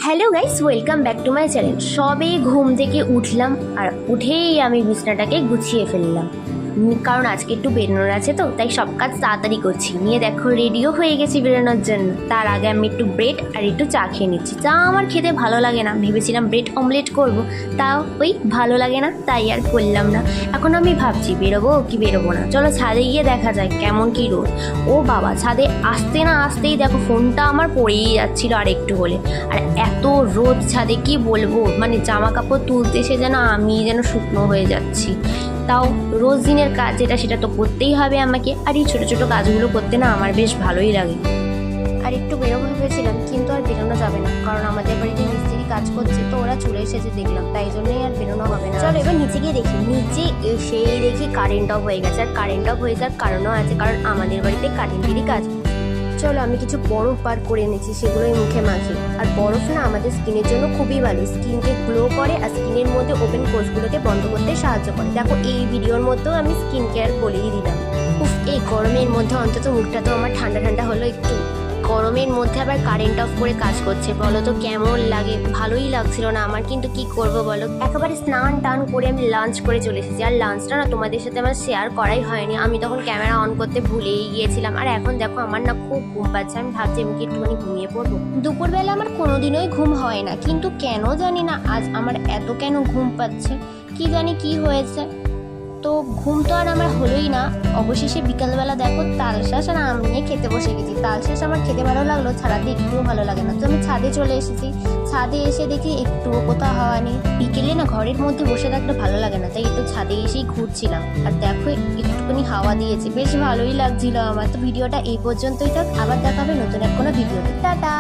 Hello guys, welcome back to my channel. সবে ঘুম থেকে উঠলাম আর উঠেই আমি বিছনাটাকে গুছিয়ে ফেললাম, কারণ আজকে একটু বেরোনোর আছে তো, তাই সব কাজ তাড়াতাড়ি করছি। নিয়ে দেখো রেডিও হয়ে গেছি বেরোনোর জন্য। তার আগে আমি একটু ব্রেড আর একটু চা খেয়ে নিচ্ছি। চা আমার খেতে ভালো লাগে না, ভেবেছিলাম ব্রেড অমলেট করব, তাও ওই ভালো লাগে না, তাই আর করলাম না। এখন আমি ভাবছি বেরোবো কি বেরোবো না। চলো ছাদে গিয়ে দেখা যায় কেমন কি রোদ। ও বাবা, ছাদে আসতে না আসতেই দেখো ফোনটা আমার পড়েই যাচ্ছিল আর একটু হলে। আর এত রোদ ছাদে কি বলবো, মানে জামা কাপড় তুলতে এসে যেন আমি যেন শুকনো হয়ে যাচ্ছি। তাও রোজ দিনের কাজ যেটা সেটা তো করতেই হবে আমাকে, আর এই ছোটো ছোটো কাজগুলো করতে না আমার বেশ ভালোই লাগে। আর একটু বেরোবো ভেবেছিলাম, কিন্তু আর বেরোনো যাবে না, কারণ আমাদের বাড়িতে মিস্ত্রি কাজ করছে, তো ওরা চলে এসেছে দেখলাম, তাই জন্যই আর বেরোনো হবে না। চলো এবার নিচে গিয়ে দেখি। নিচে এসেই দেখি কারেন্ট অফ হয়ে গেছে। আর কারেন্ট অফ হয়ে যাওয়ার কারণও আছে, কারণ আমাদের বাড়িতে কারেন্টেরই কাজ। চলো আমি কিছু বরফ বার করে এনেছি, সেগুলোই মুখে মাখি। আর বরফ না আমাদের স্কিনের জন্য খুবই ভালো, স্কিনকে গ্লো করে আর স্কিনের মধ্যে ওপেন কোষগুলোকে বন্ধ করতে সাহায্য করে। দেখো এই ভিডিওর মধ্যেও আমি স্কিন কেয়ার বলেই দিলাম। উফ, এই গরমের মধ্যে অন্তত মুখটা তো আমার ঠান্ডা ঠান্ডা হলো একটু। গরমের মধ্যে আবার কারেন্ট অফ করে কাজ করছে, বলো তো কেমন লাগে? ভালোই লাগছিল না আমার, কিন্তু কি করব বলো। একেবারে স্নান টান করে আমি লাঞ্চ করে চলে এসেছি। আর লাঞ্চটা না তোমাদের সাথে আমার শেয়ার করাই হয়নি, আমি তখন ক্যামেরা অন করতে ভুলেই গিয়েছিলাম। আর এখন দেখো আমার না খুব ঘুম পাচ্ছে, আমি ভাবছি আমি কি একটুখানি ঘুমিয়ে পড়বো। দুপুরবেলা আমার কোনোদিনই ঘুম হয় না, কিন্তু কেন জানি না আজ আমার এত কেন ঘুম পাচ্ছে, কি জানি কি হয়েছে। তো ঘুম তো আর আমার হলোই না। অবশেষে বিকালবেলা দেখো তালশাঁস আর আম নিয়ে খেতে বসে গেছি। তালশাঁস আমার খেতে ভালো লাগলো, ছাড়াতে একটুও ভালো লাগে না। তো আমি ছাদে চলে এসেছি। ছাদে এসে দেখি একটুও কোথাও হাওয়া নেই। বিকেলে না ঘরের মধ্যে বসে থাকলে ভালো লাগে না, তাই একটু ছাদে এসেই ঘুরছিলাম। আর দেখো একটুখানি হাওয়া দিয়েছে, বেশ ভালোই লাগছিল আমার। তো ভিডিওটা এই পর্যন্তই থাক, আবার দেখা হবে নতুন এক কোনো ভিডিওতে। টাটা।